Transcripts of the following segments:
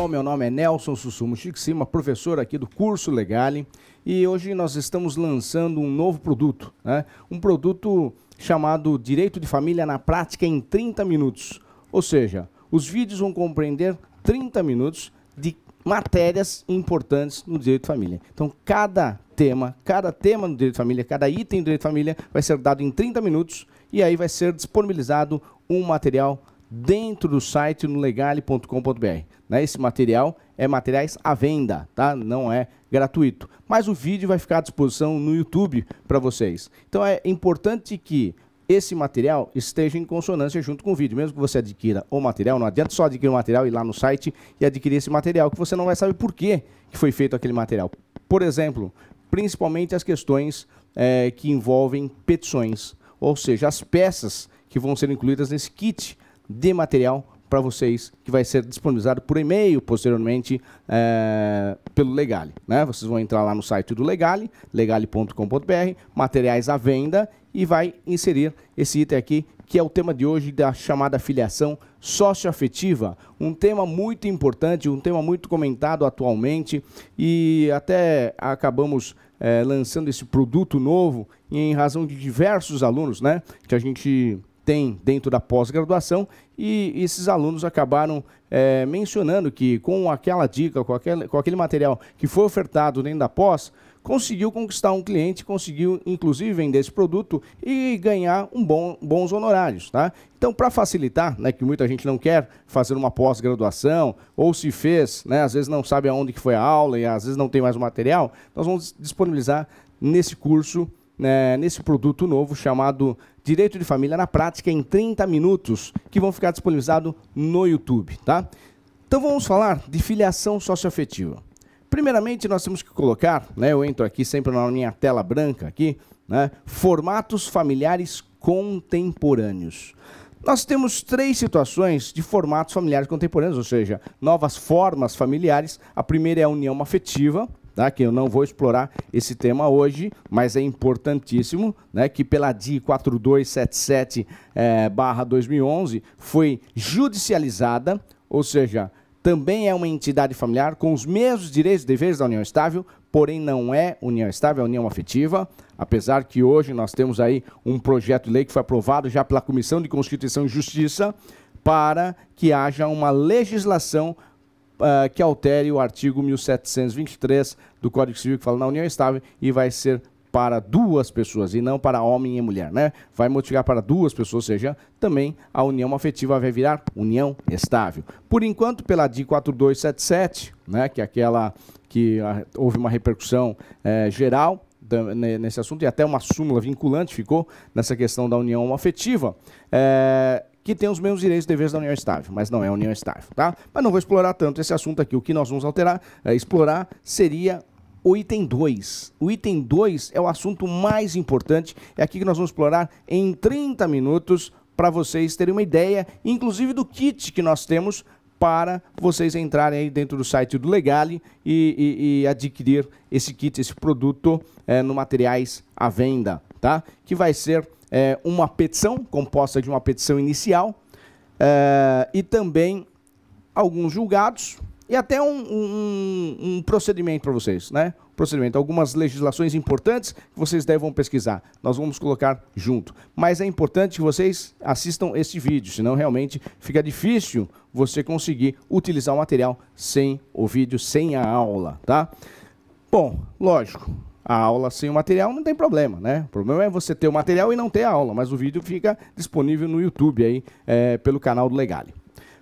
meu nome é Nelson Sussumo Chixima, professor aqui do curso Legale, e hoje nós estamos lançando um novo produto, né? Um produto chamado Direito de Família na Prática em 30 minutos. Ou seja, os vídeos vão compreender 30 minutos de matérias importantes no direito de família. Então, cada tema no direito de família, cada item do direito de família vai ser dado em 30 minutos e aí vai ser disponibilizado um material dentro do site no legale.com.br. Né? Esse material é materiais à venda, tá? Não é gratuito. Mas o vídeo vai ficar à disposição no YouTube para vocês. Então é importante que esse material esteja em consonância junto com o vídeo. Mesmo que você adquira o material, não adianta só adquirir o material, ir lá no site e adquirir esse material, que você não vai saber por que foi feito aquele material. Por exemplo, principalmente as questões que envolvem petições, ou seja, as peças que vão ser incluídas nesse kit de material para vocês, que vai ser disponibilizado por e-mail posteriormente pelo Legale. Né? Vocês vão entrar lá no site do Legale, legale.com.br, materiais à venda, e vai inserir esse item aqui, que é o tema de hoje da chamada filiação socioafetiva, um tema muito importante, um tema muito comentado atualmente, e até acabamos lançando esse produto novo em razão de diversos alunos, né, que a gente tem dentro da pós-graduação, e esses alunos acabaram mencionando que com aquela dica, com aquele material que foi ofertado dentro da pós, conseguiu conquistar um cliente, conseguiu inclusive vender esse produto e ganhar bons honorários. Tá? Então, para facilitar, né, que muita gente não quer fazer uma pós-graduação, ou se fez, né, às vezes não sabe aonde que foi a aula e às vezes não tem mais o material, nós vamos disponibilizar nesse curso, nesse produto novo chamado Direito de Família na Prática em 30 minutos, que vão ficar disponibilizados no YouTube. Tá? Então vamos falar de filiação socioafetiva. Primeiramente, nós temos que colocar, né, eu entro aqui sempre na minha tela branca, aqui, né, formatos familiares contemporâneos. Nós temos 3 situações de formatos familiares contemporâneos, ou seja, novas formas familiares. A primeira é a união afetiva, tá, que eu não vou explorar esse tema hoje, mas é importantíssimo, né, que pela DI 4277/2011 foi judicializada, ou seja, também é uma entidade familiar com os mesmos direitos e deveres da união estável, porém não é união estável, é união afetiva, apesar que hoje nós temos aí um projeto de lei que foi aprovado já pela Comissão de Constituição e Justiça para que haja uma legislação que altere o artigo 1723 do Código Civil, que fala na união estável, e vai ser para 2 pessoas e não para homem e mulher, né? Vai modificar para 2 pessoas, ou seja, também a união afetiva vai virar união estável. Por enquanto, pela DI 4277, né, que é aquela que houve uma repercussão geral nesse assunto, e até uma súmula vinculante ficou nessa questão da união afetiva, que tem os mesmos direitos e deveres da união estável, mas não é união estável, tá? Mas não vou explorar tanto esse assunto aqui. O que nós vamos explorar seria o item 2. O item 2 é o assunto mais importante, é aqui que nós vamos explorar em 30 minutos para vocês terem uma ideia, inclusive do kit que nós temos para vocês entrarem aí dentro do site do Legale e adquirir esse kit, esse produto no materiais à venda, tá? Que vai ser uma petição, composta de uma petição inicial e também alguns julgados, e até um procedimento para vocês, né? Procedimento, algumas legislações importantes que vocês devem pesquisar. Nós vamos colocar junto. Mas é importante que vocês assistam este vídeo, senão realmente fica difícil você conseguir utilizar o material sem o vídeo, sem a aula, tá? Bom, lógico, a aula sem o material não tem problema, né? O problema é você ter o material e não ter a aula, mas o vídeo fica disponível no YouTube aí, pelo canal do Legale.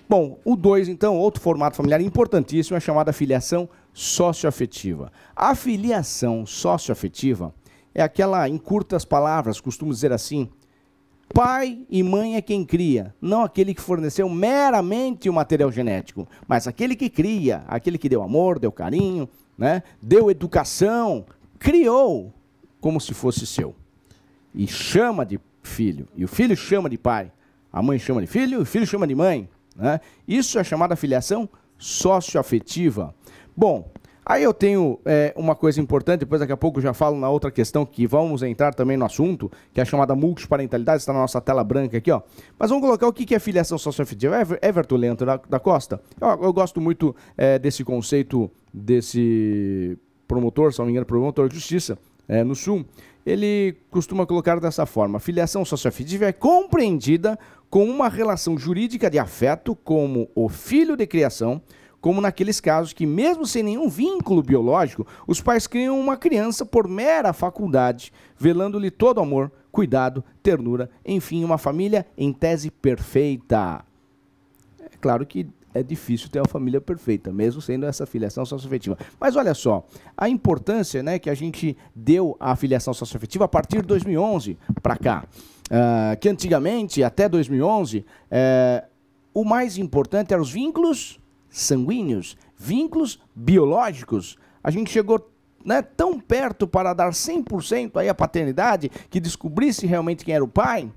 Bom, o 2, então, outro formato familiar importantíssimo, é chamada filiação socioafetiva. A filiação socioafetiva é aquela, em curtas palavras, costumo dizer assim, pai e mãe é quem cria, não aquele que forneceu meramente o material genético, mas aquele que cria, aquele que deu amor, deu carinho, né, deu educação, criou como se fosse seu. E chama de filho, e o filho chama de pai, a mãe chama de filho, o filho chama de mãe. Né? Isso é chamada filiação socioafetiva. Bom, Aí eu tenho uma coisa importante, depois daqui a pouco eu já falo na outra questão, que vamos entrar também no assunto, que é a chamada multiparentalidade, está na nossa tela branca aqui, ó. Mas vamos colocar o que é filiação socioafetiva. Everton Leandro da Costa, eu gosto muito desse conceito desse promotor, se não me engano, promotor de justiça no Sul. Ele costuma colocar dessa forma: filiação socioafetiva é compreendida com uma relação jurídica de afeto como o filho de criação, como naqueles casos que, mesmo sem nenhum vínculo biológico, os pais criam uma criança por mera faculdade, velando-lhe todo amor, cuidado, ternura, enfim, uma família em tese perfeita. É claro que é difícil ter uma família perfeita, mesmo sendo essa filiação socioafetiva. Mas olha só, a importância, né, que a gente deu à filiação socioafetiva a partir de 2011 para cá. Que antigamente, até 2011, o mais importante eram os vínculos sanguíneos, vínculos biológicos. A gente chegou, né, tão perto para dar 100% aí a paternidade, que descobrisse realmente quem era o pai.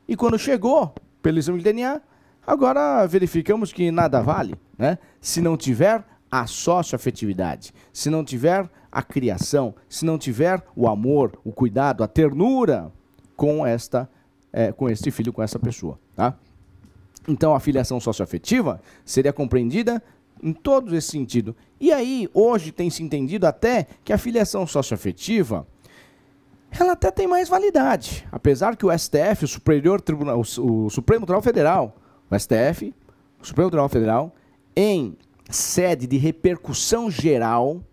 E quando chegou, pelo exame de DNA, agora verificamos que nada vale, né? Se não tiver a socioafetividade, se não tiver a criação, se não tiver o amor, o cuidado, a ternura com este filho, com essa pessoa, tá? Então, a filiação socioafetiva seria compreendida em todo esse sentido. E aí, hoje tem se entendido até que a filiação socioafetiva, ela até tem mais validade. Apesar que o STF, o Supremo Tribunal Federal, o STF, o Supremo Tribunal Federal, em sede de repercussão geral,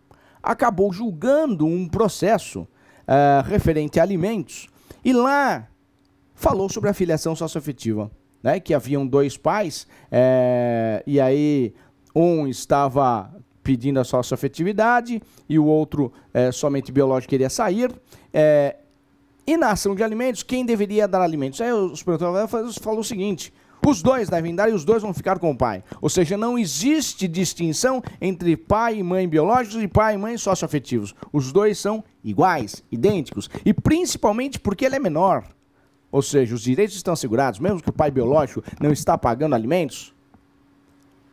acabou julgando um processo referente a alimentos, e lá falou sobre a filiação socioafetiva. Né, que haviam dois pais, e aí um estava pedindo a socioafetividade e o outro somente biológico queria sair. E na ação de alimentos, quem deveria dar alimentos? Aí o Supremo Tribunal falou o seguinte: os dois devem dar e os dois vão ficar com o pai. Ou seja, não existe distinção entre pai e mãe biológicos e pai e mãe socioafetivos. Os dois são iguais, idênticos, e principalmente porque ele é menor. Ou seja, os direitos estão assegurados, mesmo que o pai biológico não está pagando alimentos,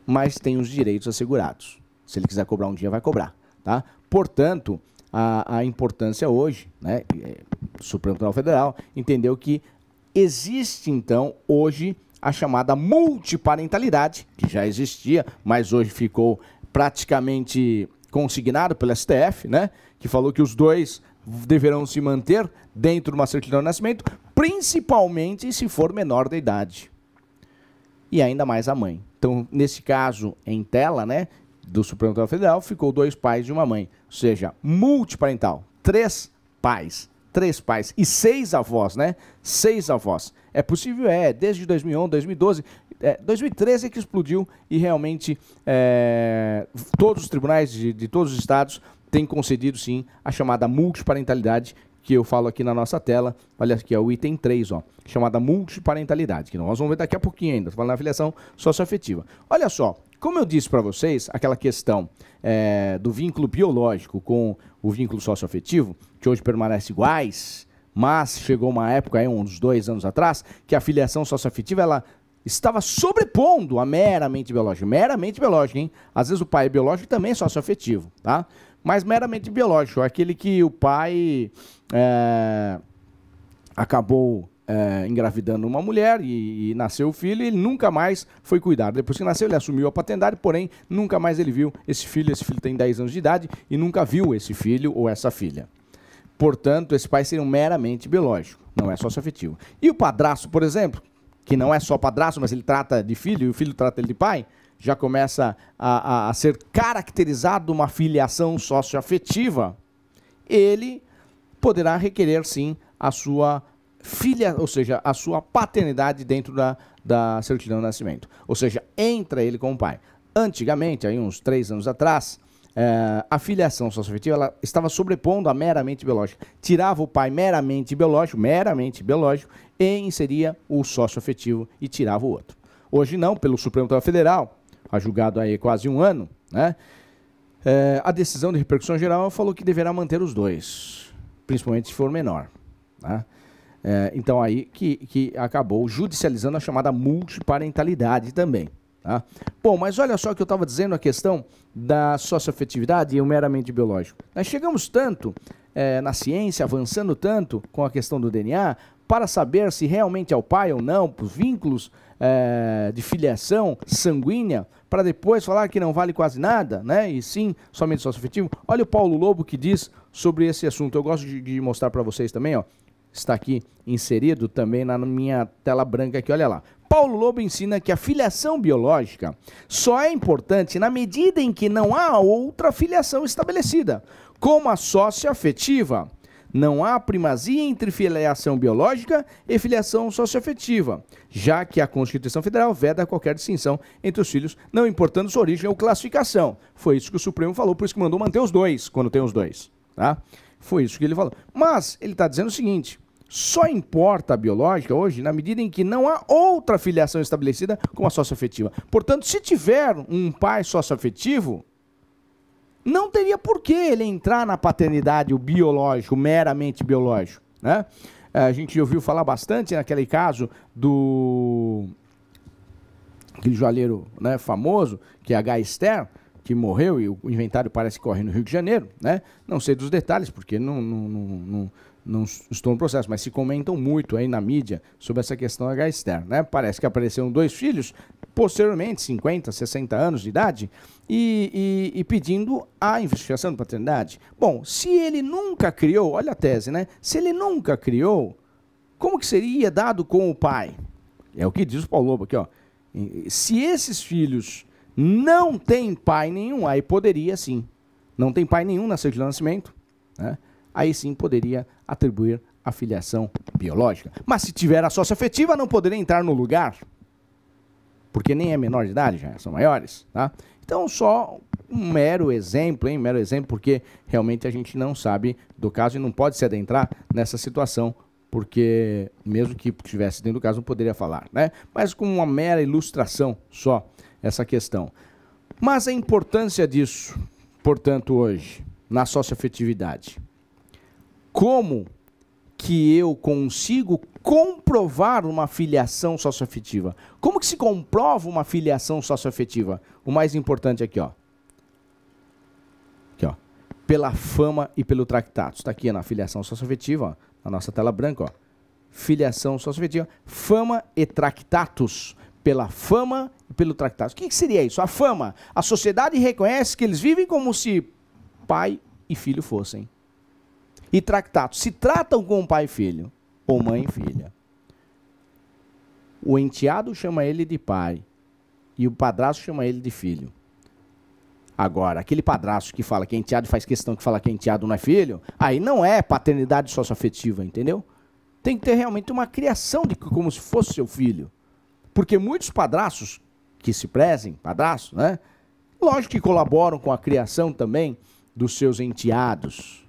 mas tem os direitos assegurados. Se ele quiser cobrar um dia, vai cobrar. Tá? Portanto, a importância hoje, né, o Supremo Tribunal Federal entendeu que existe, então, hoje, a chamada multiparentalidade, que já existia, mas hoje ficou praticamente consignado pelo STF, né, que falou que os dois deverão se manter dentro de uma certidão de nascimento, principalmente se for menor de idade. E ainda mais a mãe. Então, nesse caso, em tela, né, do Supremo Tribunal Federal, ficou dois pais e uma mãe. Ou seja, multiparental. 3 pais e 6 avós, né? 6 avós. É possível? Desde 2011, 2012, 2013 é que explodiu e realmente todos os tribunais de todos os estados têm concedido, sim, a chamada multiparentalidade, que eu falo aqui na nossa tela. Olha aqui, o item 3, ó, chamada multiparentalidade, que nós vamos ver daqui a pouquinho ainda, falando na filiação socioafetiva. Olha só, como eu disse para vocês, aquela questão do vínculo biológico com o vínculo socioafetivo, que hoje permanece iguais, mas chegou uma época, aí, uns 2 anos atrás, que a filiação socioafetiva, ela estava sobrepondo a meramente biológica, hein? Às vezes o pai é biológico e também é socioafetivo, tá? Mas meramente biológico, aquele que o pai acabou engravidando uma mulher e nasceu o filho, e ele nunca mais foi cuidado. Depois que nasceu, ele assumiu a paternidade, porém, nunca mais ele viu esse filho. Esse filho tem 10 anos de idade e nunca viu esse filho ou essa filha. Portanto, esse pai seria um meramente biológico, não é socioafetivo. E o padrasto, por exemplo, que não é só padrasto, mas ele trata de filho e o filho trata ele de pai, já começa a ser caracterizado uma filiação socioafetiva, ele poderá requerer, sim, a sua filha, ou seja, a sua paternidade dentro da certidão de nascimento. Ou seja, entra ele com o pai. Antigamente, aí uns 3 anos atrás, a filiação socioafetiva, ela estava sobrepondo a meramente biológica. Tirava o pai meramente biológico, e inseria o socioafetivo e tirava o outro. Hoje não, pelo Supremo Tribunal Federal, julgado aí quase 1 ano, né? A decisão de repercussão geral falou que deverá manter os dois, principalmente se for menor. Tá? Então aí que acabou judicializando a chamada multiparentalidade também. Tá? Bom, mas olha só o que eu estava dizendo, a questão da socioafetividade e o meramente biológico. Nós chegamos tanto na ciência, avançando tanto com a questão do DNA, para saber se realmente é o pai ou não, os vínculos de filiação sanguínea, para depois falar que não vale quase nada, né? E sim, somente socioafetivo. Olha o Paulo Lobo que diz sobre esse assunto. Eu gosto de mostrar para vocês também, ó. Está aqui inserido também na minha tela branca aqui, olha lá. Paulo Lobo ensina que a filiação biológica só é importante na medida em que não há outra filiação estabelecida, como a socioafetiva. Não há primazia entre filiação biológica e filiação socioafetiva, já que a Constituição Federal veda qualquer distinção entre os filhos, não importando sua origem ou classificação. Foi isso que o Supremo falou, por isso que mandou manter os dois, quando tem os dois. Tá? Foi isso que ele falou. Mas ele está dizendo o seguinte: só importa a biológica hoje na medida em que não há outra filiação estabelecida como a socioafetiva. Portanto, se tiver um pai socioafetivo, não teria por que ele entrar na paternidade, o biológico, meramente biológico. Né? A gente ouviu falar bastante naquele caso do aquele joalheiro, né, famoso, que é H. Ster, que morreu e o inventário parece que corre no Rio de Janeiro. Né? Não sei dos detalhes, porque não estou no processo, mas se comentam muito aí na mídia sobre essa questão H. Ster, né? Parece que apareceram 2 filhos, posteriormente, 50, 60 anos de idade, e pedindo a investigação de paternidade. Bom, se ele nunca criou, olha a tese, né? Se ele nunca criou, como que seria dado com o pai? É o que diz o Paulo Lobo aqui, ó. Se esses filhos não têm pai nenhum, aí poderia sim. Não tem pai nenhum na certidão de nascimento, né? Aí sim poderia atribuir a filiação biológica. Mas se tiver a socioafetiva, não poderia entrar no lugar, porque nem é menor de idade, já são maiores. Tá? Então, só um mero exemplo, hein? Mero exemplo, porque realmente a gente não sabe do caso e não pode se adentrar nessa situação, porque mesmo que estivesse dentro do caso, não poderia falar. Né? Mas com uma mera ilustração só, essa questão. Mas a importância disso, portanto, hoje, na socioafetividade. Como que eu consigo comprovar uma filiação socioafetiva? Como que se comprova uma filiação socioafetiva? O mais importante aqui, ó. Aqui, ó. Pela fama e pelo tractatus. Está aqui na filiação socioafetiva, ó, na nossa tela branca, ó. Filiação socioafetiva, fama e tractatus. Pela fama e pelo tractatus. O que seria isso? A fama. A sociedade reconhece que eles vivem como se pai e filho fossem. E tractatus, se tratam com pai e filho, ou mãe e filha. O enteado chama ele de pai, e o padrasto chama ele de filho. Agora, aquele padrasto que fala que é enteado, faz questão que fala que é enteado não é filho, aí não é paternidade socioafetiva, entendeu? Tem que ter realmente uma criação de como se fosse seu filho. Porque muitos padrastos que se prezem, padrastos, né? Lógico que colaboram com a criação também dos seus enteados.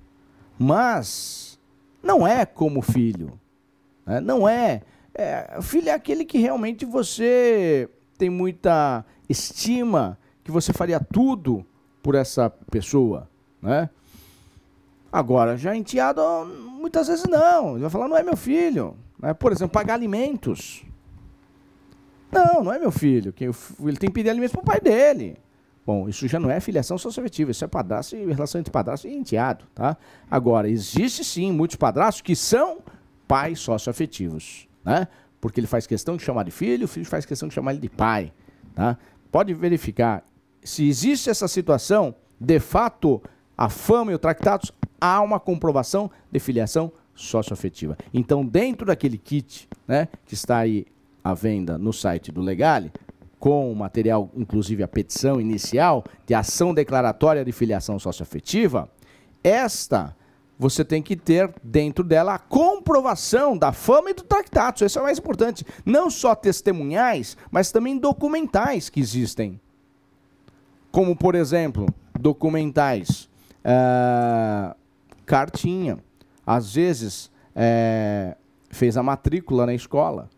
Mas não é como filho, né? Não é. Filho é aquele que realmente você tem muita estima, que você faria tudo por essa pessoa, né? Agora, já enteado, muitas vezes não. Ele vai falar, não é meu filho. Né? Por exemplo, pagar alimentos. Não é meu filho. Ele tem que pedir alimentos para o pai dele. Bom, isso já não é filiação socioafetiva, isso é padrasto e relação entre padrasto e enteado, tá? Agora, existe sim muitos padrastos que são pais socioafetivos, né? Porque ele faz questão de chamar de filho, o filho faz questão de chamar ele de pai, tá? Pode verificar. Se existe essa situação, de fato, a fama e o tractatus, há uma comprovação de filiação socioafetiva. Então, dentro daquele kit, né, que está aí à venda no site do Legale, com o material, inclusive a petição inicial de ação declaratória de filiação socioafetiva, você tem que ter dentro dela a comprovação da fama e do tractatus. Isso é o mais importante. Não só testemunhais, mas também documentais que existem. Como, por exemplo, documentais, cartinha. Às vezes, fez a matrícula na escola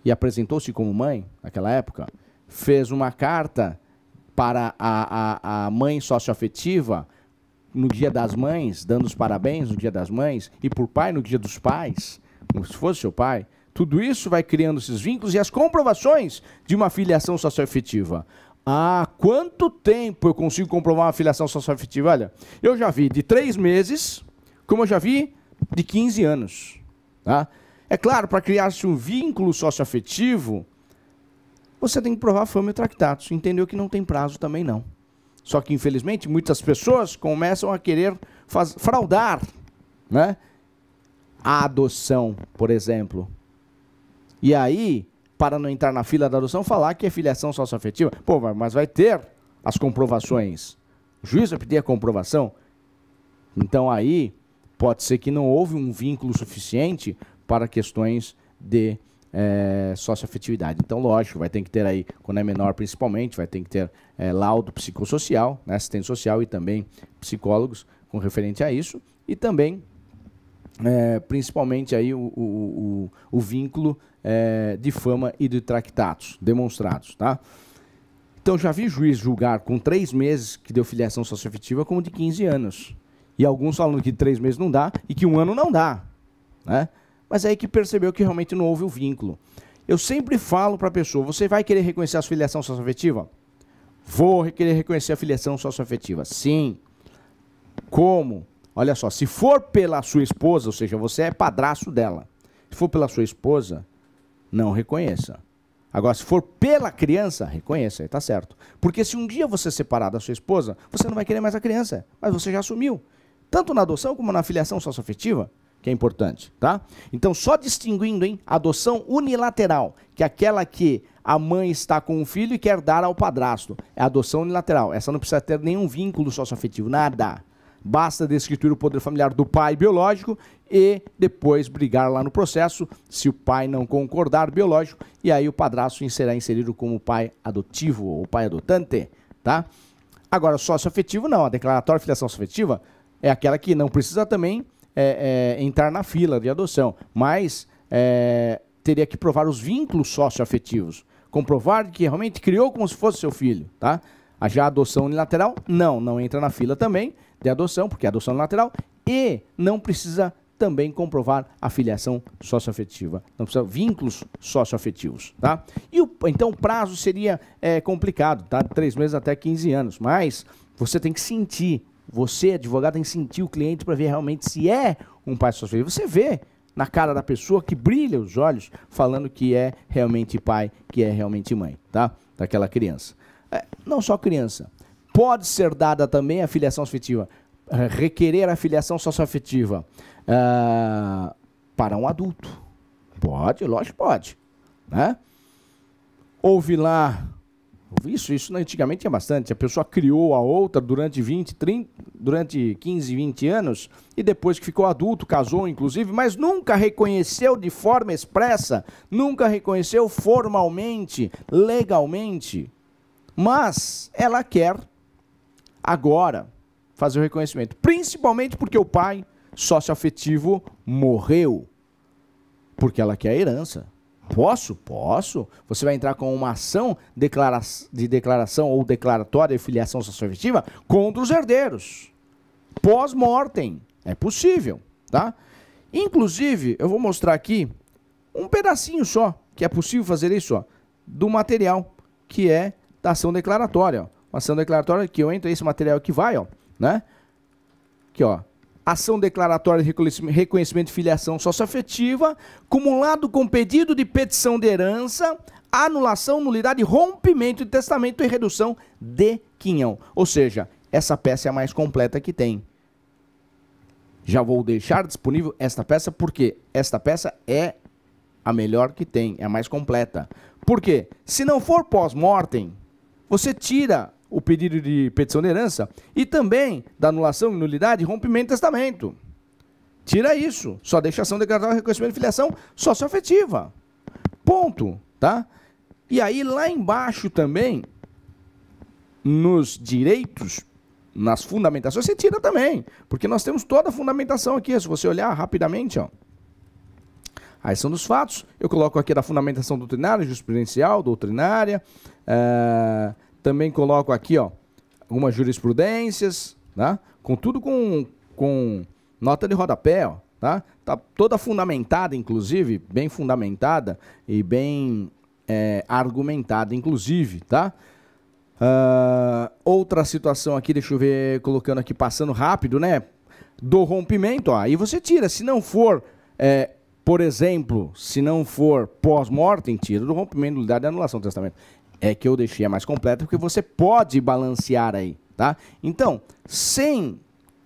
e apresentou-se como mãe, naquela época, fez uma carta para a mãe socioafetiva no Dia das Mães, dando os parabéns no Dia das Mães, e por pai no Dia dos Pais, como se fosse seu pai, Tudo isso vai criando esses vínculos e as comprovações de uma filiação socioafetiva. Há quanto tempo eu consigo comprovar uma filiação socioafetiva? Olha, eu já vi de 3 meses, como eu já vi de 15 anos. Tá? É claro, para criar-se um vínculo socioafetivo, você tem que provar fama e tractatus. Entendeu que não tem prazo também não. Só que, infelizmente, muitas pessoas começam a querer fraudar, né? A adoção, por exemplo. E aí, para não entrar na fila da adoção, falar que é filiação socioafetiva. Pô, mas vai ter as comprovações. O juiz vai pedir a comprovação. Então aí, pode ser que não houve um vínculo suficiente para questões de socioafetividade. Então, lógico, vai ter que ter aí, quando é menor principalmente, vai ter que ter laudo psicossocial, né, assistente social e também psicólogos com referente a isso. E também, principalmente, aí o vínculo de fama e de tractatus demonstrados. Tá? Então, já vi juiz julgar com 3 meses que deu filiação socioafetiva como de 15 anos. E alguns falando que 3 meses não dá e que 1 ano não dá. Né? Mas é aí que percebeu que realmente não houve o vínculo. Eu sempre falo para a pessoa, você vai querer reconhecer a filiação socioafetiva? Vou querer reconhecer a filiação socioafetiva. Sim. Como? Olha só, se for pela sua esposa, ou seja, você é padrasto dela. Se for pela sua esposa, não reconheça. Agora, se for pela criança, reconheça, aí tá certo. Porque se um dia você separar da sua esposa, você não vai querer mais a criança, mas você já assumiu. Tanto na adoção como na filiação socioafetiva, que é importante, tá? Então, só distinguindo, hein, adoção unilateral, que é aquela que a mãe está com um filho e quer dar ao padrasto. É adoção unilateral. Essa não precisa ter nenhum vínculo socioafetivo, nada. Basta destituir o poder familiar do pai biológico e depois brigar lá no processo, se o pai não concordar biológico, e aí o padrasto será inserido como pai adotivo ou pai adotante, tá? Agora, socioafetivo não. A declaratória de filiação socioafetiva é aquela que não precisa também entrar na fila de adoção, mas teria que provar os vínculos socioafetivos, comprovar que realmente criou como se fosse seu filho, tá? Já a adoção unilateral, não entra na fila também de adoção, porque é adoção unilateral, e não precisa também comprovar a filiação socioafetiva, não precisa vínculos socioafetivos, tá? Então o prazo seria complicado, tá? De 3 meses até 15 anos, mas você tem que sentir. Você, advogado, tem que sentir o cliente para ver realmente se é um pai socioafetivo. Você vê na cara da pessoa que brilha os olhos falando que é realmente pai, que é realmente mãe, tá? Daquela criança. Não só criança. Pode ser dada também a filiação afetiva, requerer a filiação socioafetiva para um adulto. Pode, lógico que pode. Né? Houve lá... Isso antigamente tinha bastante. A pessoa criou a outra durante 15, 20 anos e depois que ficou adulto, casou inclusive, mas nunca reconheceu de forma expressa, nunca reconheceu formalmente, legalmente. Mas ela quer agora fazer o reconhecimento, principalmente porque o pai socioafetivo morreu, porque ela quer a herança. Posso? Posso. Você vai entrar com uma ação de declaração ou declaratória de filiação socioafetiva contra os herdeiros. Pós-mortem. É possível, tá? Inclusive, eu vou mostrar aqui um pedacinho só, que é possível fazer isso, ó, do material, que é da ação declaratória. Ó. Uma ação declaratória que eu entro, esse material aqui vai, ó, né? Aqui, ó. Ação declaratória de reconhecimento de filiação socioafetiva, cumulado com pedido de petição de herança, anulação, nulidade, rompimento de testamento e redução de quinhão. Ou seja, essa peça é a mais completa que tem. Já vou deixar disponível esta peça porque esta peça é a melhor que tem, é a mais completa. Por quê? Se não for pós-mortem, você tira o pedido de petição de herança e também da anulação, nulidade e rompimento de testamento. Tira isso. Só deixa a ação declaratória de reconhecimento de filiação socioafetiva. Ponto. Tá? E aí lá embaixo também, nos direitos, nas fundamentações, você tira também. Porque nós temos toda a fundamentação aqui. Se você olhar rapidamente, ó. Aí são dos fatos. Eu coloco aqui da fundamentação doutrinária, jurisprudencial, doutrinária. Também coloco aqui, ó, algumas jurisprudências, né? Com tudo com nota de rodapé, ó, tá? Tá toda fundamentada, inclusive, bem fundamentada e bem argumentada, inclusive, tá? Outra situação aqui, deixa eu ver, colocando aqui, passando rápido, né? Do rompimento, ó, aí você tira. Se não for, por exemplo, se não for pós-mortem, tira do rompimento, nulidade e anulação do testamento. É que eu deixei a mais completa, porque você pode balancear aí, tá? Então, sem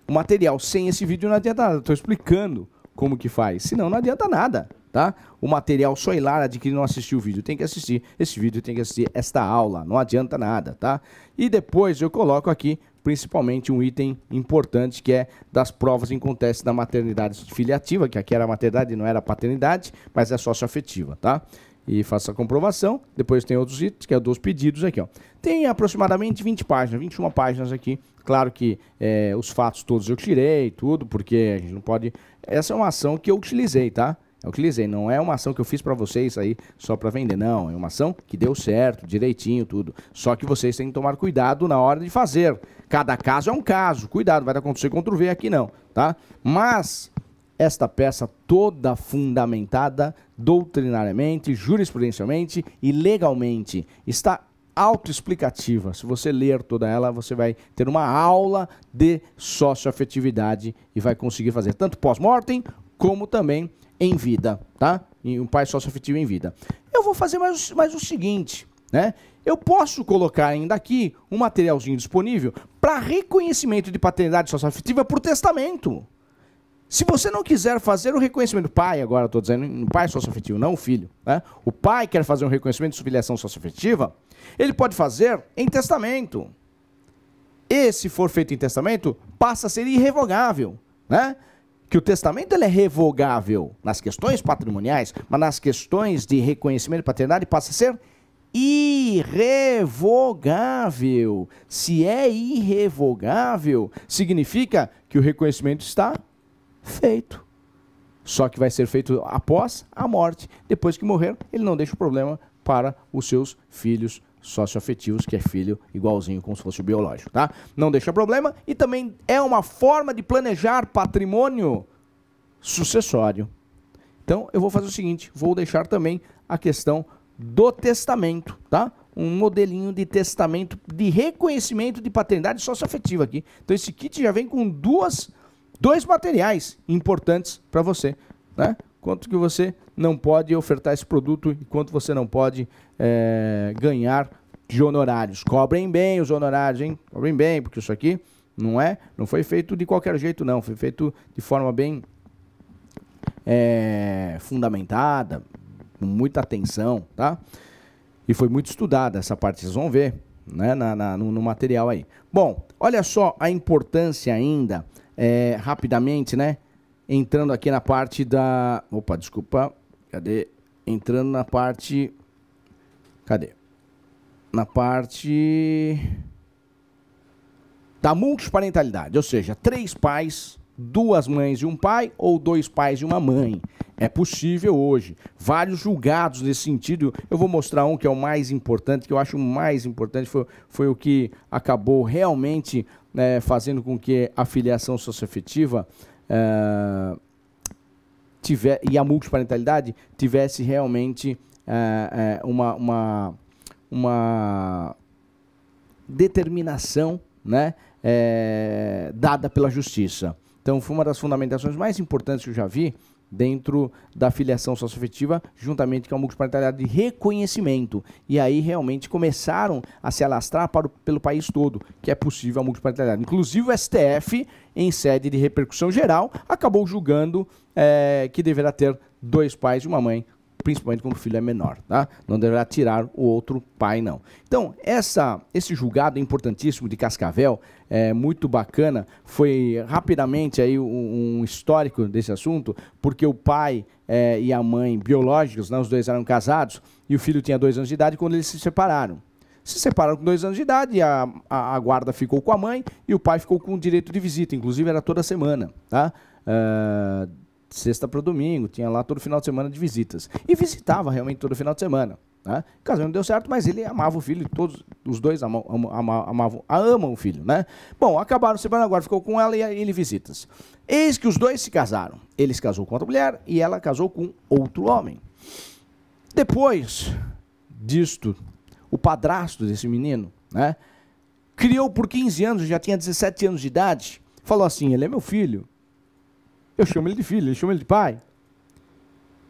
o material, sem esse vídeo não adianta nada. Estou explicando como que faz, senão não adianta nada, tá? O material só ir lá adquirir, não assistir o vídeo, tem que assistir esse vídeo, tem que assistir esta aula, não adianta nada, tá? E depois eu coloco aqui, principalmente, um item importante, que é das provas em conteste da maternidade filiativa, que aqui era maternidade e não era paternidade, mas é socioafetiva, tá? E faço a comprovação. Depois tem outros itens, que é dos pedidos aqui, ó. Tem aproximadamente 20 páginas, 21 páginas aqui. Claro que os fatos todos eu tirei, tudo, porque a gente não pode... Essa é uma ação que eu utilizei, tá? Eu utilizei, não é uma ação que eu fiz para vocês aí só para vender, não. É uma ação que deu certo, direitinho, tudo. Só que vocês têm que tomar cuidado na hora de fazer. Cada caso é um caso. Cuidado, vai acontecer Ctrl+V aqui não, tá? Mas esta peça toda fundamentada doutrinariamente, jurisprudencialmente e legalmente está autoexplicativa. Se você ler toda ela, você vai ter uma aula de socioafetividade e vai conseguir fazer tanto pós-mortem como também em vida, tá? E um pai socioafetivo em vida. Eu vou fazer mais o seguinte, né? Eu posso colocar ainda aqui um materialzinho disponível para reconhecimento de paternidade socioafetiva por testamento. Se você não quiser fazer o reconhecimento do pai, agora estou dizendo o pai socioafetivo, não o filho, né? O pai quer fazer um reconhecimento de filiação socioafetiva, ele pode fazer em testamento. E se for feito em testamento, passa a ser irrevogável, né? Que o testamento ele é revogável nas questões patrimoniais, mas nas questões de reconhecimento de paternidade passa a ser irrevogável. Se é irrevogável, significa que o reconhecimento está feito. Só que vai ser feito após a morte. Depois que morrer, ele não deixa o problema para os seus filhos socioafetivos, que é filho igualzinho, como se fosse o biológico, tá? Não deixa problema e também é uma forma de planejar patrimônio sucessório. Então, eu vou fazer o seguinte, vou deixar também a questão do testamento, tá? Um modelinho de testamento de reconhecimento de paternidade socioafetiva aqui. Então, esse kit já vem com dois materiais importantes para você, né? Quanto que você não pode ofertar esse produto e quanto você não pode ganhar de honorários. Cobrem bem os honorários, hein? Cobrem bem, porque isso aqui não foi feito de qualquer jeito, não. Foi feito de forma bem fundamentada, com muita atenção, tá? E foi muito estudada essa parte, vocês vão ver, né, no material aí. Bom, olha só a importância ainda, rapidamente, né? Entrando aqui na parte da... Opa, desculpa. Cadê? Entrando na parte... Cadê? Na parte da multiparentalidade, ou seja, 3 pais, 2 mães e um pai, ou 2 pais e uma mãe. É possível hoje. Vários julgados nesse sentido. Eu vou mostrar um que é o mais importante, que eu acho o mais importante, foi o que acabou realmente fazendo com que a filiação socioafetiva e a multiparentalidade tivesse realmente uma determinação, né, dada pela justiça. Então, foi uma das fundamentações mais importantes que eu já vi dentro da filiação socioafetiva, juntamente com a multiparentalidade de reconhecimento. E aí, realmente, começaram a se alastrar pelo país todo, que é possível a multiparentalidade. Inclusive, o STF, em sede de repercussão geral, acabou julgando que deverá ter 2 pais e uma mãe, principalmente quando o filho é menor, tá? Não deverá tirar o outro pai, não. Então, esse julgado importantíssimo de Cascavel, muito bacana, foi rapidamente aí um histórico desse assunto, porque o pai e a mãe biológicos, né, os dois eram casados, e o filho tinha 2 anos de idade quando eles se separaram. Se separaram com 2 anos de idade, a guarda ficou com a mãe e o pai ficou com o direito de visita, inclusive era toda semana, tá? Sexta para o domingo, tinha lá todo final de semana de visitas. E visitava realmente todo final de semana, Né? O casamento não deu certo, mas ele amava o filho, e todos os dois amam o filho. Né? Bom, acabaram se separando, agora ficou com ela e ele visita-se. Eis que os dois se casaram. Ele se casou com outra mulher e ela casou com outro homem. Depois disto, o padrasto desse menino, né, criou por 15 anos, já tinha 17 anos de idade, falou assim, ele é meu filho. Eu chamo ele de filho, ele chama ele de pai.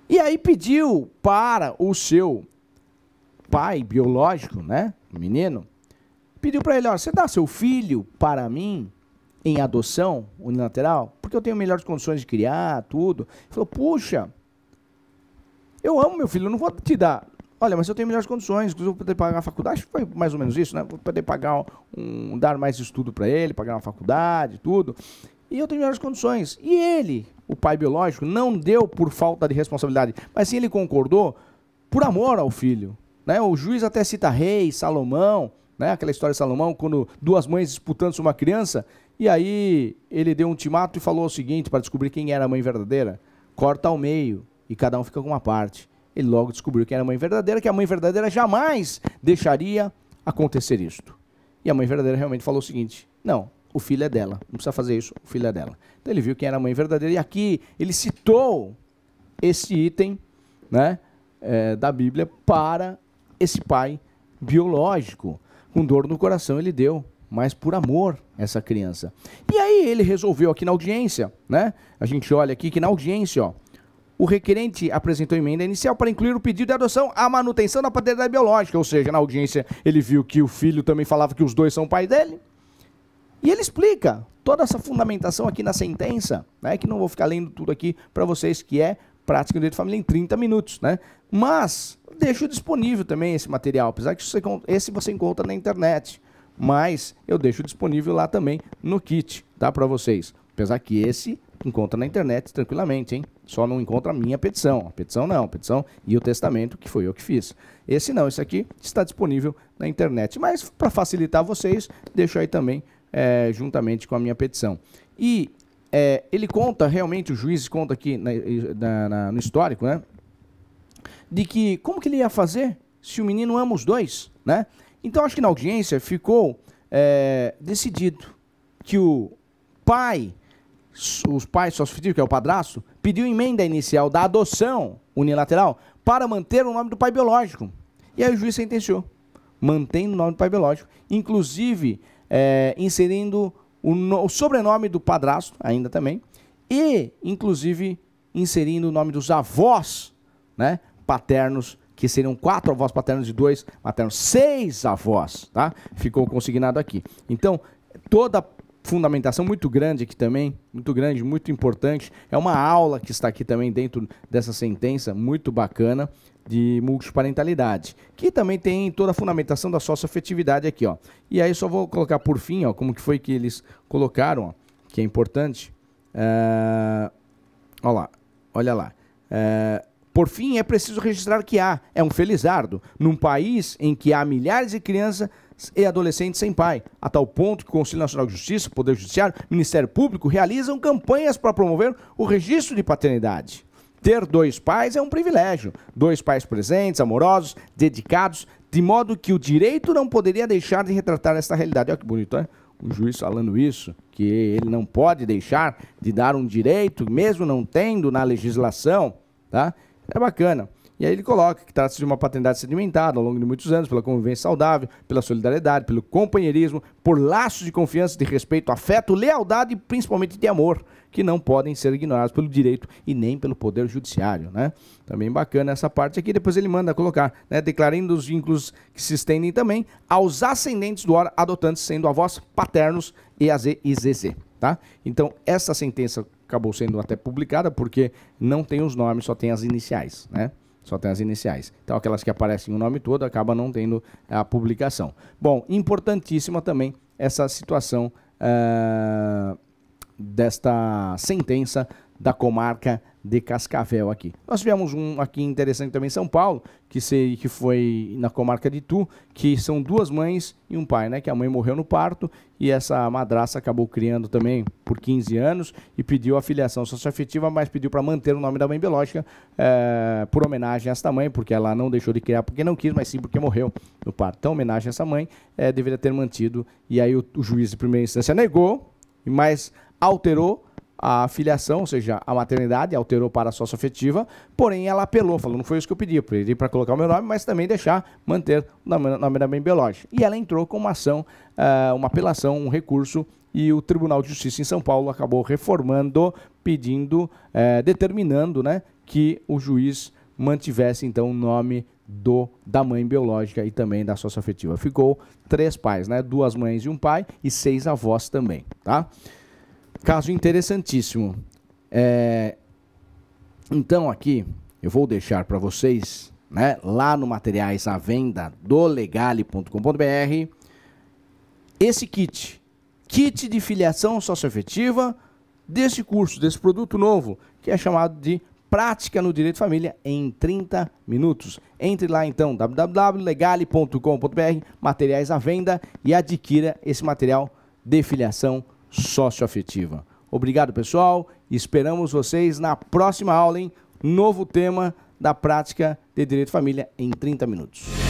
E aí pediu para o seu pai biológico, né, menino, pediu para ele, ó, você dá seu filho para mim em adoção unilateral? Porque eu tenho melhores condições de criar, tudo. Ele falou, puxa, eu amo meu filho, eu não vou te dar. Olha, mas eu tenho melhores condições, inclusive eu vou poder pagar a faculdade, acho que foi mais ou menos isso, né? Vou poder pagar dar mais estudo para ele, pagar uma faculdade, tudo. E eu tenho melhores condições. E ele, o pai biológico, não deu por falta de responsabilidade, mas sim ele concordou por amor ao filho. Né? O juiz até cita rei, Salomão, né? Aquela história de Salomão, quando duas mães disputando uma criança, e aí ele deu um ultimato e falou o seguinte, para descobrir quem era a mãe verdadeira, corta ao meio e cada um fica com uma parte. Ele logo descobriu quem era a mãe verdadeira, que a mãe verdadeira jamais deixaria acontecer isto. E a mãe verdadeira realmente falou o seguinte, não, o filho é dela, não precisa fazer isso, o filho é dela. Então ele viu quem era a mãe verdadeira, e aqui ele citou esse item, né, da Bíblia para esse pai biológico. Com dor no coração ele deu, mas por amor essa criança. E aí ele resolveu aqui na audiência, né, a gente olha aqui que na audiência, ó, o requerente apresentou emenda inicial para incluir o pedido de adoção à manutenção da paternidade biológica, ou seja, na audiência ele viu que o filho também falava que os dois são pai dele, e ele explica toda essa fundamentação aqui na sentença, né, que não vou ficar lendo tudo aqui para vocês, que é prática do direito de família em 30 minutos, né, mas deixo disponível também esse material, apesar que esse você encontra na internet, mas eu deixo disponível lá também no kit, tá, para vocês, apesar que esse encontra na internet tranquilamente, hein? Só não encontra a minha petição. A petição não, a petição e o testamento, que foi eu que fiz. Esse não, esse aqui está disponível na internet. Mas, para facilitar vocês, deixo aí também, juntamente com a minha petição. E ele conta, realmente, o juiz conta aqui no histórico, né? De que, como que ele ia fazer se o menino ama os dois, né? Então, acho que na audiência ficou decidido que o pai... os pais sócios fictícios, que é o padrasto, pediu emenda inicial da adoção unilateral para manter o nome do pai biológico. E aí o juiz sentenciou, mantendo o nome do pai biológico, inclusive inserindo o sobrenome do padrasto, ainda também, e inclusive inserindo o nome dos avós, né, paternos, que seriam 4 avós paternos e 2 maternos, 6 avós, tá? Ficou consignado aqui. Então, toda fundamentação muito grande aqui também, muito grande, muito importante. É uma aula que está aqui também dentro dessa sentença, muito bacana, de multiparentalidade, que também tem toda a fundamentação da socioafetividade aqui, ó. E aí só vou colocar por fim, ó, como que foi que eles colocaram, ó, que é importante. Olha lá. Por fim, é preciso registrar que é um felizardo num país em que há milhares de crianças e adolescentes sem pai, a tal ponto que o Conselho Nacional de Justiça, Poder Judiciário, Ministério Público realizam campanhas para promover o registro de paternidade. Ter 2 pais é um privilégio, 2 pais presentes, amorosos, dedicados, de modo que o direito não poderia deixar de retratar esta realidade. Olha que bonito, né? O juiz falando isso, que ele não pode deixar de dar um direito, mesmo não tendo na legislação, tá? É bacana. E aí ele coloca que trata-se de uma paternidade sedimentada ao longo de muitos anos, pela convivência saudável, pela solidariedade, pelo companheirismo, por laços de confiança, de respeito, afeto, lealdade e principalmente de amor, que não podem ser ignorados pelo direito e nem pelo poder judiciário, né? Também bacana essa parte aqui, depois ele manda colocar, né, declarando os vínculos que se estendem também aos ascendentes do ora adotantes, sendo avós paternos EAZ e ZZ, tá? Então, essa sentença acabou sendo até publicada porque não tem os nomes, só tem as iniciais, né? Só tem as iniciais. Então, aquelas que aparecem o nome todo, acaba não tendo a publicação. Bom, importantíssima também essa situação desta sentença da comarca de Cascavel aqui. Nós tivemos um aqui interessante também em São Paulo, que foi na comarca de Itu, que são duas mães e um pai, né? Que a mãe morreu no parto e essa madraça acabou criando também por 15 anos e pediu a filiação socioafetiva, mas pediu para manter o nome da mãe biológica por homenagem a esta mãe, porque ela não deixou de criar porque não quis, mas sim porque morreu no parto. Então, homenagem a essa mãe, deveria ter mantido. E aí o juiz de primeira instância negou, mas alterou a filiação, ou seja, a maternidade, alterou para a socioafetiva, porém ela apelou, falou, não foi isso que eu pedi para colocar o meu nome, mas também manter o nome da mãe biológica. E ela entrou com uma ação, uma apelação, um recurso, e o Tribunal de Justiça em São Paulo acabou reformando, pedindo, determinando, né, que o juiz mantivesse então o nome da mãe biológica e também da socioafetiva. Ficou 3 pais, né, 2 mães e um pai e 6 avós também, tá? Caso interessantíssimo. Então aqui eu vou deixar para vocês, né, lá no Materiais à Venda do Legale.com.br, esse kit de filiação socioafetiva desse curso, desse produto novo, que é chamado de Prática no Direito de Família em 30 minutos. Entre lá então, www.legale.com.br, Materiais à Venda, e adquira esse material de filiação socioafetiva. Obrigado, pessoal. Esperamos vocês na próxima aula, hein? Novo tema da prática de Direito de Família em 30 minutos.